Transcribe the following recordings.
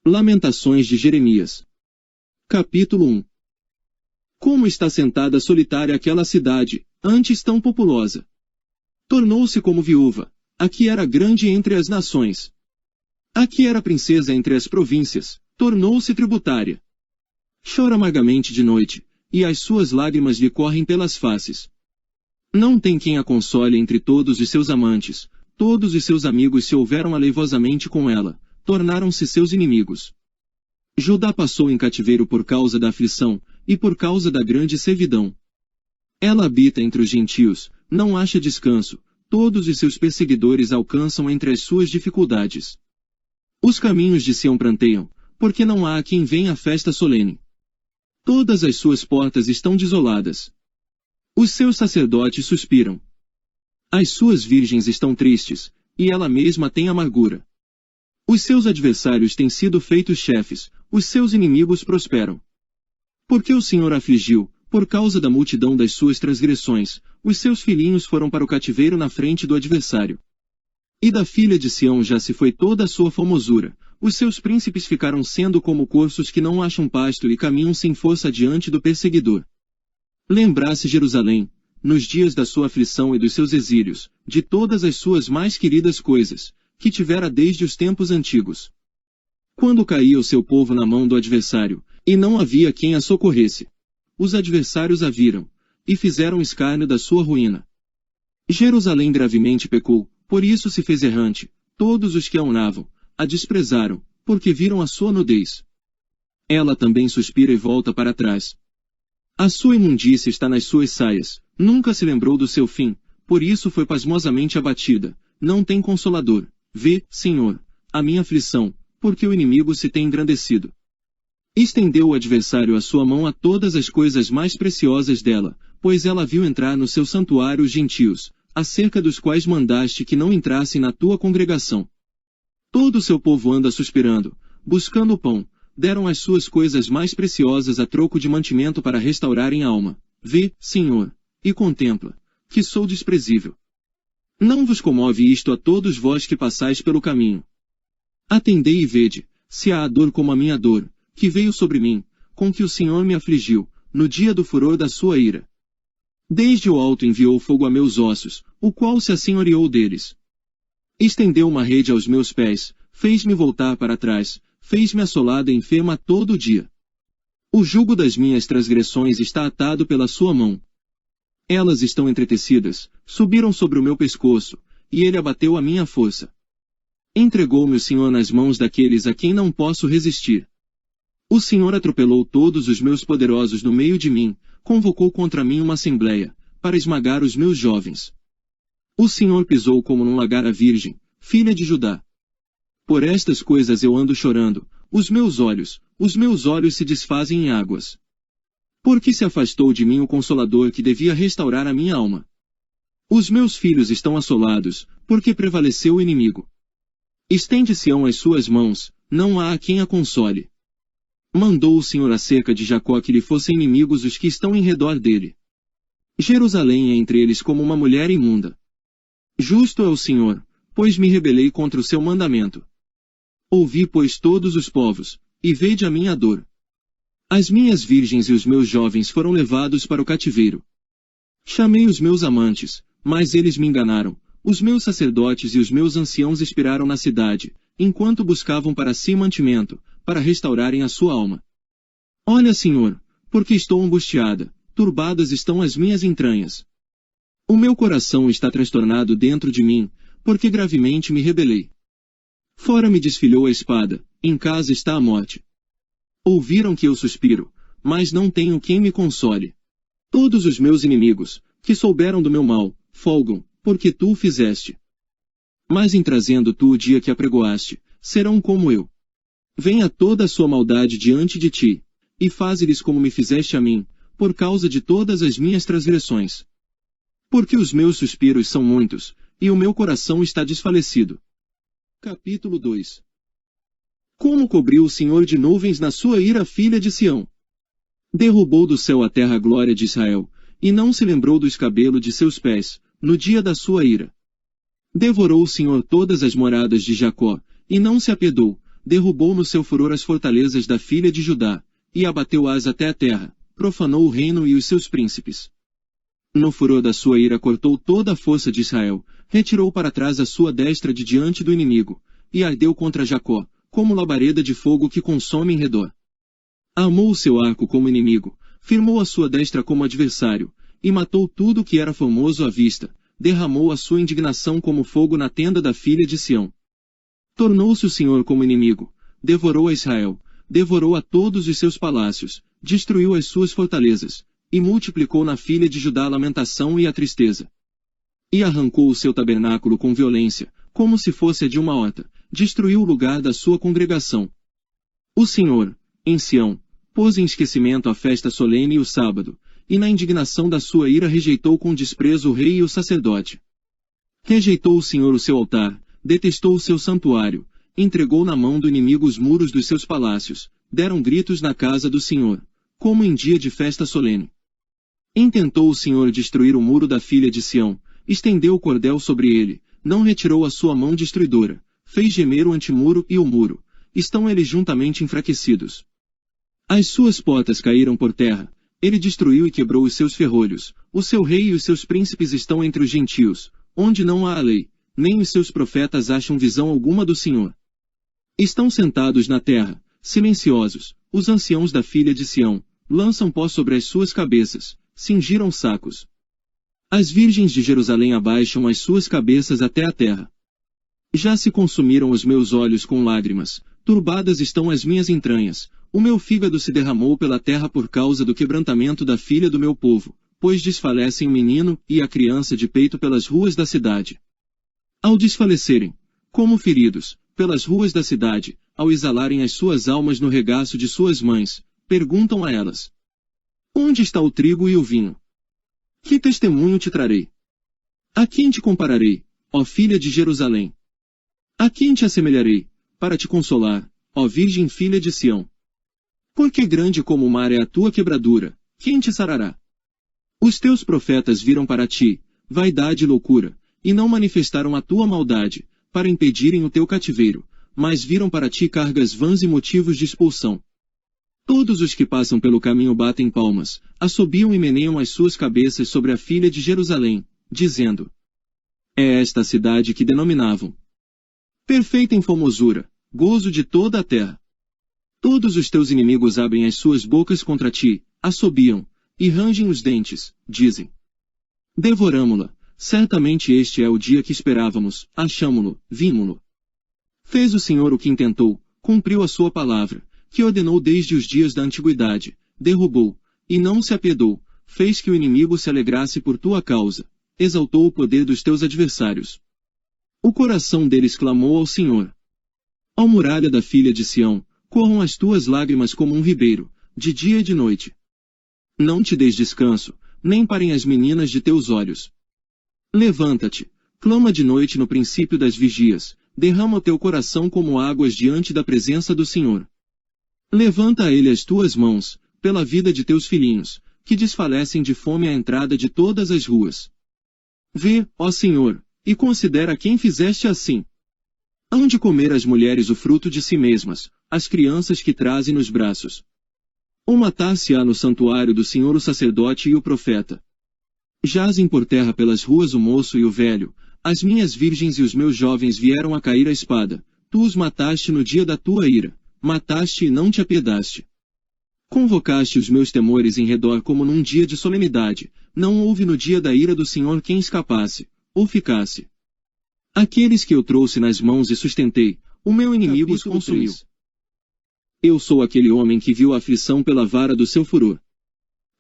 Lamentações de Jeremias. Capítulo 1. Como está sentada solitária aquela cidade, antes tão populosa. Tornou-se como viúva, a que era grande entre as nações. A que era princesa entre as províncias, tornou-se tributária. Chora amargamente de noite, e as suas lágrimas lhe correm pelas faces. Não tem quem a console entre todos os seus amantes, todos os seus amigos se houveram aleivosamente com ela, tornaram-se seus inimigos. Judá passou em cativeiro por causa da aflição, e por causa da grande servidão. Ela habita entre os gentios, não acha descanso, todos os seus perseguidores alcançam entre as suas dificuldades. Os caminhos de Sião pranteiam, porque não há quem venha à festa solene. Todas as suas portas estão desoladas. Os seus sacerdotes suspiram. As suas virgens estão tristes, e ela mesma tem amargura. Os seus adversários têm sido feitos chefes, os seus inimigos prosperam. Porque o Senhor afligiu, por causa da multidão das suas transgressões, os seus filhinhos foram para o cativeiro na frente do adversário. E da filha de Sião já se foi toda a sua formosura, os seus príncipes ficaram sendo como corços que não acham pasto e caminham sem força diante do perseguidor. Lembrasse Jerusalém, nos dias da sua aflição e dos seus exílios, de todas as suas mais queridas coisas, que tivera desde os tempos antigos. Quando caía o seu povo na mão do adversário, e não havia quem a socorresse. Os adversários a viram, e fizeram escárnio da sua ruína. Jerusalém gravemente pecou, por isso se fez errante, todos os que a honravam, a desprezaram, porque viram a sua nudez. Ela também suspira e volta para trás. A sua imundícia está nas suas saias, nunca se lembrou do seu fim, por isso foi pasmosamente abatida, não tem consolador. Vê, Senhor, a minha aflição, porque o inimigo se tem engrandecido. Estendeu o adversário a sua mão a todas as coisas mais preciosas dela, pois ela viu entrar no seu santuário os gentios, acerca dos quais mandaste que não entrassem na tua congregação. Todo o seu povo anda suspirando, buscando o pão, deram as suas coisas mais preciosas a troco de mantimento para restaurarem a alma. Vê, Senhor, e contempla, que sou desprezível. Não vos comove isto a todos vós que passais pelo caminho. Atendei e vede, se há a dor como a minha dor, que veio sobre mim, com que o Senhor me afligiu, no dia do furor da sua ira. Desde o alto enviou fogo a meus ossos, o qual se assenhoreou deles. Estendeu uma rede aos meus pés, fez-me voltar para trás, fez-me assolada e enferma todo o dia. O jugo das minhas transgressões está atado pela sua mão. Elas estão entretecidas, subiram sobre o meu pescoço, e ele abateu a minha força. Entregou-me o Senhor nas mãos daqueles a quem não posso resistir. O Senhor atropelou todos os meus poderosos no meio de mim, convocou contra mim uma assembleia, para esmagar os meus jovens. O Senhor pisou como num lagar a virgem, filha de Judá. Por estas coisas eu ando chorando, os meus olhos se desfazem em águas. Porque se afastou de mim o Consolador que devia restaurar a minha alma. Os meus filhos estão assolados, porque prevaleceu o inimigo. Estende Sião as suas mãos, não há a quem a console. Mandou o Senhor acerca de Jacó que lhe fossem inimigos os que estão em redor dele. Jerusalém é entre eles como uma mulher imunda. Justo é o Senhor, pois me rebelei contra o seu mandamento. Ouvi, pois, todos os povos, e vede a minha dor. As minhas virgens e os meus jovens foram levados para o cativeiro. Chamei os meus amantes, mas eles me enganaram. Os meus sacerdotes e os meus anciãos expiraram na cidade, enquanto buscavam para si mantimento, para restaurarem a sua alma. Olha, Senhor, porque estou angustiada, turbadas estão as minhas entranhas. O meu coração está transtornado dentro de mim, porque gravemente me rebelei. Fora me desfilhou a espada, em casa está a morte. Ouviram que eu suspiro, mas não tenho quem me console. Todos os meus inimigos, que souberam do meu mal, folgam, porque tu o fizeste. Mas em trazendo tu o dia que apregoaste, serão como eu. Venha toda a sua maldade diante de ti, e faze-lhes como me fizeste a mim, por causa de todas as minhas transgressões. Porque os meus suspiros são muitos, e o meu coração está desfalecido. Capítulo 2. Como cobriu o Senhor de nuvens na sua ira a filha de Sião? Derrubou do céu a terra a glória de Israel, e não se lembrou do escabelo de seus pés, no dia da sua ira. Devorou o Senhor todas as moradas de Jacó, e não se apiedou, derrubou no seu furor as fortalezas da filha de Judá, e abateu-as até a terra, profanou o reino e os seus príncipes. No furor da sua ira cortou toda a força de Israel, retirou para trás a sua destra de diante do inimigo, e ardeu contra Jacó, como labareda de fogo que consome em redor. Armou o seu arco como inimigo, firmou a sua destra como adversário, e matou tudo o que era formoso à vista, derramou a sua indignação como fogo na tenda da filha de Sião. Tornou-se o Senhor como inimigo, devorou a Israel, devorou a todos os seus palácios, destruiu as suas fortalezas, e multiplicou na filha de Judá a lamentação e a tristeza. E arrancou o seu tabernáculo com violência, como se fosse a de uma horta, destruiu o lugar da sua congregação. O Senhor, em Sião, pôs em esquecimento a festa solene e o sábado, e na indignação da sua ira rejeitou com desprezo o rei e o sacerdote. Rejeitou o Senhor o seu altar, detestou o seu santuário, entregou na mão do inimigo os muros dos seus palácios, deram gritos na casa do Senhor, como em dia de festa solene. Intentou o Senhor destruir o muro da filha de Sião, estendeu o cordel sobre ele, não retirou a sua mão destruidora, fez gemer o antemuro e o muro, estão eles juntamente enfraquecidos. As suas portas caíram por terra, ele destruiu e quebrou os seus ferrolhos, o seu rei e os seus príncipes estão entre os gentios, onde não há a lei, nem os seus profetas acham visão alguma do Senhor. Estão sentados na terra, silenciosos, os anciãos da filha de Sião, lançam pó sobre as suas cabeças, cingiram sacos. As virgens de Jerusalém abaixam as suas cabeças até a terra. Já se consumiram os meus olhos com lágrimas, turbadas estão as minhas entranhas, o meu fígado se derramou pela terra por causa do quebrantamento da filha do meu povo, pois desfalecem o menino e a criança de peito pelas ruas da cidade. Ao desfalecerem, como feridos, pelas ruas da cidade, ao exalarem as suas almas no regaço de suas mães, perguntam a elas: onde está o trigo e o vinho? Que testemunho te trarei? A quem te compararei, ó filha de Jerusalém? A quem te assemelharei, para te consolar, ó virgem filha de Sião? Porque grande como o mar é a tua quebradura, quem te sarará? Os teus profetas viram para ti, vaidade e loucura, e não manifestaram a tua maldade, para impedirem o teu cativeiro, mas viram para ti cargas vãs e motivos de expulsão. Todos os que passam pelo caminho batem palmas, assobiam e meneiam as suas cabeças sobre a filha de Jerusalém, dizendo: é esta a cidade que denominavam perfeita em formosura, gozo de toda a terra. Todos os teus inimigos abrem as suas bocas contra ti, assobiam, e rangem os dentes, dizem: devoramo-la, certamente este é o dia que esperávamos, achamo-lo, vimo-lo. Fez o Senhor o que intentou, cumpriu a sua palavra, que ordenou desde os dias da antiguidade, derrubou, e não se apiedou, fez que o inimigo se alegrasse por tua causa, exaltou o poder dos teus adversários. O coração deles clamou ao Senhor. Ó muralha da filha de Sião, corram as tuas lágrimas como um ribeiro, de dia e de noite. Não te des descanso, nem parem as meninas de teus olhos. Levanta-te, clama de noite no princípio das vigias, derrama o teu coração como águas diante da presença do Senhor. Levanta a ele as tuas mãos, pela vida de teus filhinhos, que desfalecem de fome à entrada de todas as ruas. Vê, ó Senhor, e considera quem fizeste assim. Hão de comer as mulheres o fruto de si mesmas, as crianças que trazem nos braços. Ou matar-se-á no santuário do Senhor o sacerdote e o profeta. Jazem por terra pelas ruas o moço e o velho, as minhas virgens e os meus jovens vieram a cair à espada, tu os mataste no dia da tua ira, mataste e não te apiedaste. Convocaste os meus temores em redor como num dia de solenidade, não houve no dia da ira do Senhor quem escapasse, ou ficasse. Aqueles que eu trouxe nas mãos e sustentei, o meu inimigo os consumiu. Eu sou aquele homem que viu a aflição pela vara do seu furor.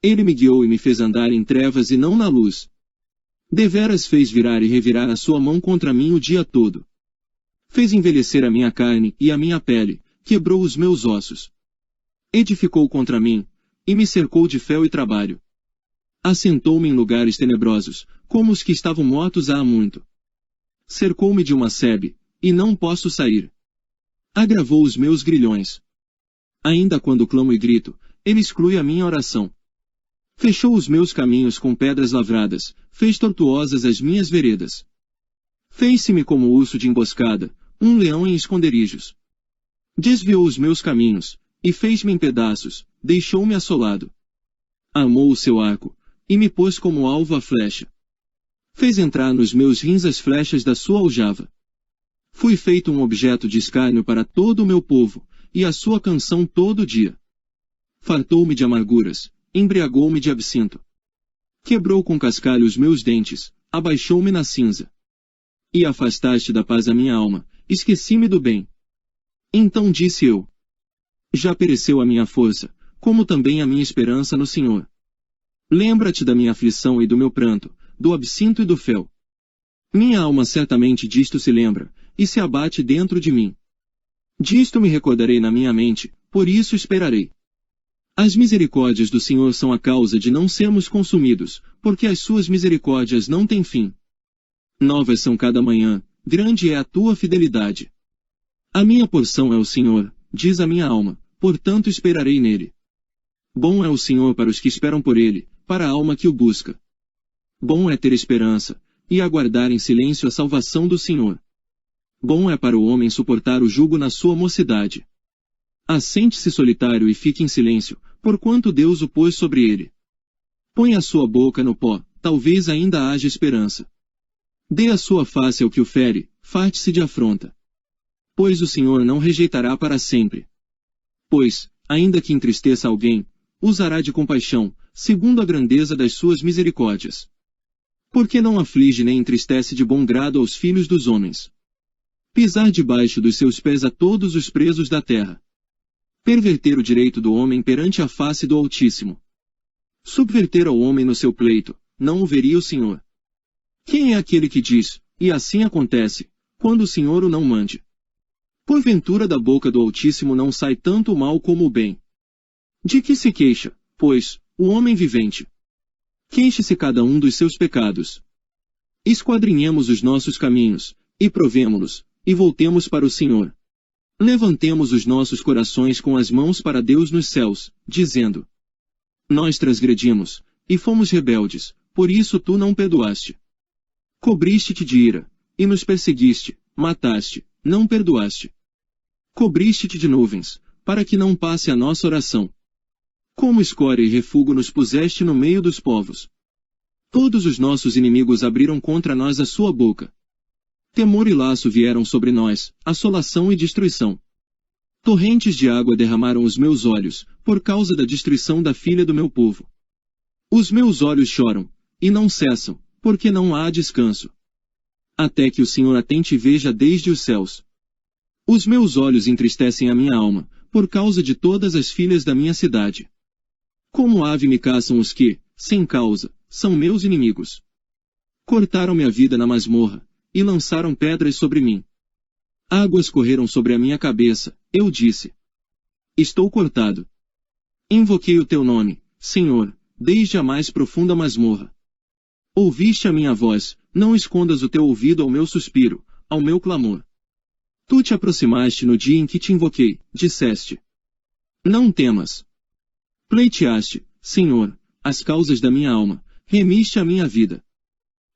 Ele me guiou e me fez andar em trevas e não na luz. Deveras fez virar e revirar a sua mão contra mim o dia todo. Fez envelhecer a minha carne e a minha pele, quebrou os meus ossos. Edificou contra mim, e me cercou de fel e trabalho. Assentou-me em lugares tenebrosos, como os que estavam mortos há muito. Cercou-me de uma sebe, e não posso sair. Agravou os meus grilhões. Ainda quando clamo e grito, ele exclui a minha oração. Fechou os meus caminhos com pedras lavradas, fez tortuosas as minhas veredas. Fez-se-me como urso de emboscada, um leão em esconderijos. Desviou os meus caminhos, e fez-me em pedaços, deixou-me assolado. Armou o seu arco, e me pôs como alvo a flecha. Fez entrar nos meus rins as flechas da sua aljava. Fui feito um objeto de escárnio para todo o meu povo, e a sua canção todo dia. Fartou-me de amarguras, embriagou-me de absinto. Quebrou com cascalho os meus dentes, abaixou-me na cinza. E afastaste da paz a minha alma, esqueci-me do bem. Então disse eu: já pereceu a minha força, como também a minha esperança no Senhor. Lembra-te da minha aflição e do meu pranto, do absinto e do fel. Minha alma certamente disto se lembra, e se abate dentro de mim. Disto me recordarei na minha mente, por isso esperarei. As misericórdias do Senhor são a causa de não sermos consumidos, porque as suas misericórdias não têm fim. Novas são cada manhã, grande é a tua fidelidade. A minha porção é o Senhor, diz a minha alma, portanto esperarei nele. Bom é o Senhor para os que esperam por ele, para a alma que o busca. Bom é ter esperança, e aguardar em silêncio a salvação do Senhor. Bom é para o homem suportar o jugo na sua mocidade. Assente-se solitário e fique em silêncio, porquanto Deus o pôs sobre ele. Põe a sua boca no pó, talvez ainda haja esperança. Dê a sua face ao que o fere, farte-se de afronta. Pois o Senhor não rejeitará para sempre. Pois, ainda que entristeça alguém, usará de compaixão, segundo a grandeza das suas misericórdias. Porque não aflige nem entristece de bom grado aos filhos dos homens. Pisar debaixo dos seus pés a todos os presos da terra. Perverter o direito do homem perante a face do Altíssimo. Subverter ao homem no seu pleito, não o veria o Senhor. Quem é aquele que diz, e assim acontece, quando o Senhor o não mande? Porventura da boca do Altíssimo não sai tanto o mal como o bem. De que se queixa, pois, o homem vivente? Queixe-se cada um dos seus pecados. Esquadrinhemos os nossos caminhos, e provemo-los, e voltemos para o Senhor. Levantemos os nossos corações com as mãos para Deus nos céus, dizendo: nós transgredimos, e fomos rebeldes, por isso tu não perdoaste. Cobriste-te de ira, e nos perseguiste, mataste, não perdoaste. Cobriste-te de nuvens, para que não passe a nossa oração. Como escória e refúgio nos puseste no meio dos povos. Todos os nossos inimigos abriram contra nós a sua boca. Temor e laço vieram sobre nós, assolação e destruição. Torrentes de água derramaram os meus olhos, por causa da destruição da filha do meu povo. Os meus olhos choram, e não cessam, porque não há descanso. Até que o Senhor atente e veja desde os céus. Os meus olhos entristecem a minha alma, por causa de todas as filhas da minha cidade. Como ave me caçam os que, sem causa, são meus inimigos. Cortaram-me a vida na masmorra, e lançaram pedras sobre mim. Águas correram sobre a minha cabeça, eu disse: estou cortado. Invoquei o teu nome, Senhor, desde a mais profunda masmorra. Ouviste a minha voz, não escondas o teu ouvido ao meu suspiro, ao meu clamor. Tu te aproximaste no dia em que te invoquei, disseste: não temas. Pleiteaste, Senhor, as causas da minha alma, remiste a minha vida.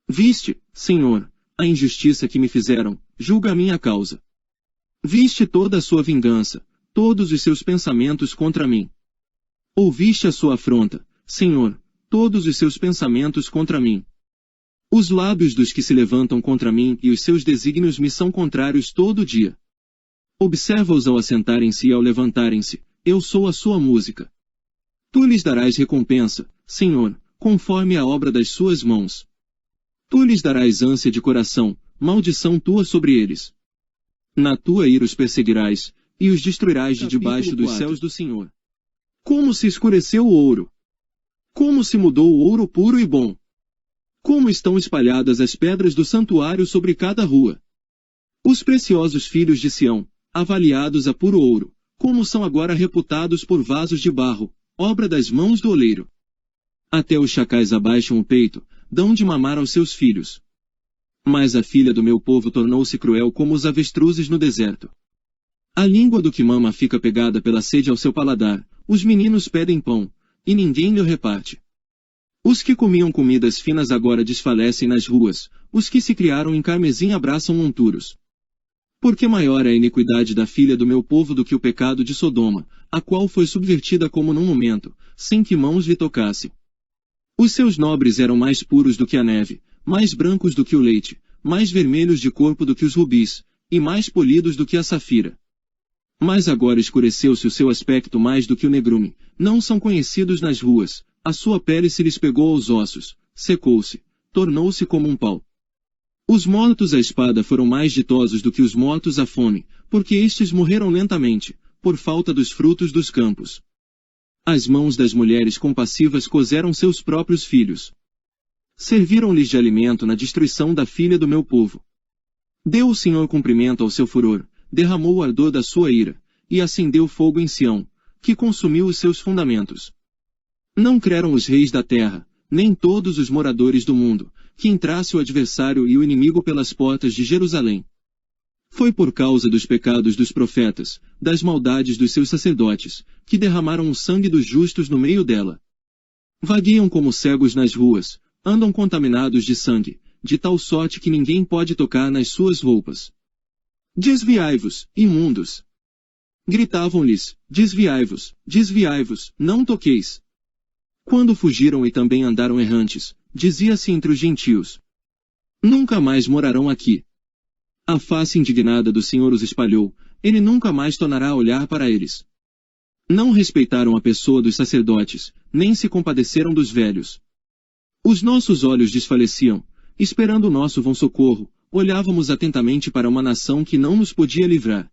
Viste, Senhor, a injustiça que me fizeram, julga a minha causa. Viste toda a sua vingança, todos os seus pensamentos contra mim. Ouviste a sua afronta, Senhor, todos os seus pensamentos contra mim. Os lábios dos que se levantam contra mim e os seus desígnios me são contrários todo dia. Observa-os ao assentarem-se e ao levantarem-se, eu sou a sua música. Tu lhes darás recompensa, Senhor, conforme a obra das suas mãos. Tu lhes darás ânsia de coração, maldição tua sobre eles. Na tua ira os perseguirás, e os destruirás de debaixo dos céus do Senhor. Como se escureceu o ouro! Como se mudou o ouro puro e bom! Como estão espalhadas as pedras do santuário sobre cada rua! Os preciosos filhos de Sião, avaliados a puro ouro, como são agora reputados por vasos de barro, obra das mãos do oleiro. Até os chacais abaixam o peito, dão de mamar aos seus filhos. Mas a filha do meu povo tornou-se cruel como os avestruzes no deserto. A língua do que mama fica pegada pela sede ao seu paladar, os meninos pedem pão, e ninguém lhe reparte. Os que comiam comidas finas agora desfalecem nas ruas, os que se criaram em carmesim abraçam monturos. Porque maior é a iniquidade da filha do meu povo do que o pecado de Sodoma, a qual foi subvertida como num momento, sem que mãos lhe tocassem. Os seus nobres eram mais puros do que a neve, mais brancos do que o leite, mais vermelhos de corpo do que os rubis, e mais polidos do que a safira. Mas agora escureceu-se o seu aspecto mais do que o negrume, não são conhecidos nas ruas, a sua pele se lhes pegou aos ossos, secou-se, tornou-se como um pau. Os mortos à espada foram mais ditosos do que os mortos à fome, porque estes morreram lentamente, por falta dos frutos dos campos. As mãos das mulheres compassivas cozeram seus próprios filhos. Serviram-lhes de alimento na destruição da filha do meu povo. Deu o Senhor cumprimento ao seu furor, derramou o ardor da sua ira, e acendeu fogo em Sião, que consumiu os seus fundamentos. Não creram os reis da terra, nem todos os moradores do mundo, que entrasse o adversário e o inimigo pelas portas de Jerusalém. Foi por causa dos pecados dos profetas, das maldades dos seus sacerdotes, que derramaram o sangue dos justos no meio dela. Vagueiam como cegos nas ruas, andam contaminados de sangue, de tal sorte que ninguém pode tocar nas suas roupas. Desviai-vos, imundos! Gritavam-lhes, desviai-vos, não toqueis. Quando fugiram e também andaram errantes, dizia-se entre os gentios: nunca mais morarão aqui. A face indignada do Senhor os espalhou, ele nunca mais tornará a olhar para eles. Não respeitaram a pessoa dos sacerdotes, nem se compadeceram dos velhos. Os nossos olhos desfaleciam, esperando o nosso bom socorro, olhávamos atentamente para uma nação que não nos podia livrar.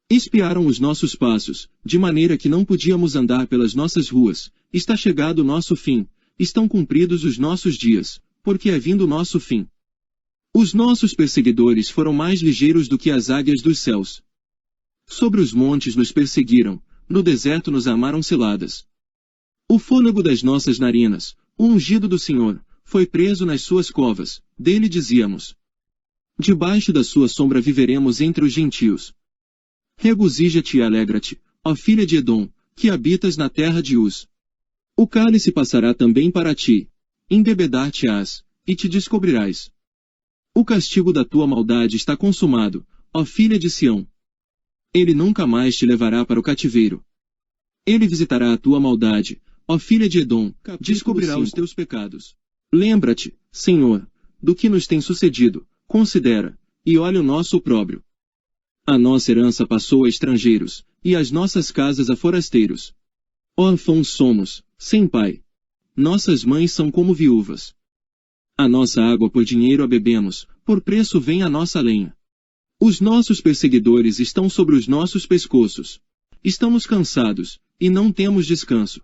Espiaram os nossos passos, de maneira que não podíamos andar pelas nossas ruas. Está chegado o nosso fim, estão cumpridos os nossos dias, porque é vindo o nosso fim. Os nossos perseguidores foram mais ligeiros do que as águias dos céus. Sobre os montes nos perseguiram, no deserto nos armaram ciladas. O fôlego das nossas narinas, o ungido do Senhor, foi preso nas suas covas, dele dizíamos: debaixo da sua sombra viveremos entre os gentios. Regozija-te e alegra-te, ó filha de Edom, que habitas na terra de Uz. O cálice passará também para ti, embebedar-te-ás, e te descobrirás. O castigo da tua maldade está consumado, ó filha de Sião. Ele nunca mais te levará para o cativeiro. Ele visitará a tua maldade, ó filha de Edom, descobrirá os teus pecados. Lembra-te, Senhor, do que nos tem sucedido, considera, e olha o nosso opróbrio. A nossa herança passou a estrangeiros, e as nossas casas a forasteiros. Órfãos somos, sem pai. Nossas mães são como viúvas. A nossa água por dinheiro a bebemos, por preço vem a nossa lenha. Os nossos perseguidores estão sobre os nossos pescoços. Estamos cansados, e não temos descanso.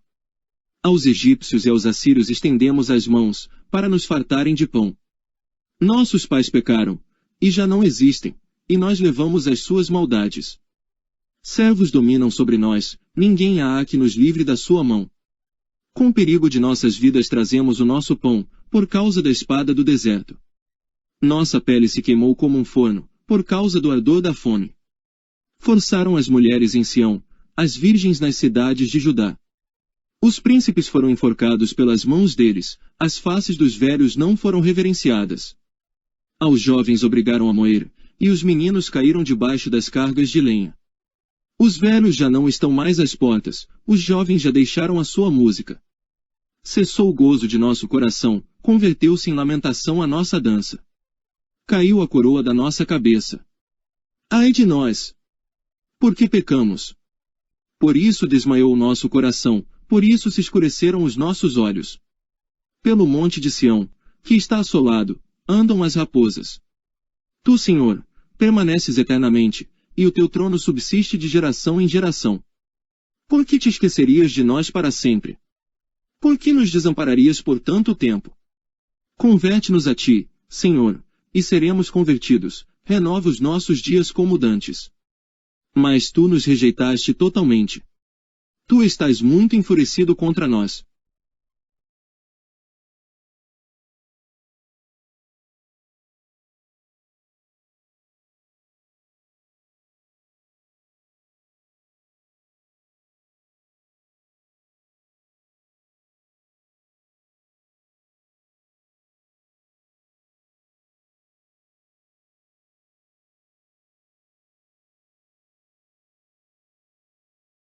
Aos egípcios e aos assírios estendemos as mãos, para nos fartarem de pão. Nossos pais pecaram, e já não existem, e nós levamos as suas maldades. Servos dominam sobre nós, ninguém há que nos livre da sua mão. Com perigo de nossas vidas trazemos o nosso pão, por causa da espada do deserto. Nossa pele se queimou como um forno, por causa do ardor da fome. Forçaram as mulheres em Sião, as virgens nas cidades de Judá. Os príncipes foram enforcados pelas mãos deles, as faces dos velhos não foram reverenciadas. Aos jovens obrigaram a moer, e os meninos caíram debaixo das cargas de lenha. Os velhos já não estão mais às portas, os jovens já deixaram a sua música. Cessou o gozo de nosso coração, converteu-se em lamentação a nossa dança. Caiu a coroa da nossa cabeça. Ai de nós! Por que pecamos? Por isso desmaiou o nosso coração, por isso se escureceram os nossos olhos. Pelo monte de Sião, que está assolado, andam as raposas. Tu, Senhor, permaneces eternamente, e o teu trono subsiste de geração em geração. Por que te esquecerias de nós para sempre? Por que nos desampararias por tanto tempo? Converte-nos a ti, Senhor, e seremos convertidos, renova os nossos dias como dantes. Mas tu nos rejeitaste totalmente. Tu estás muito enfurecido contra nós.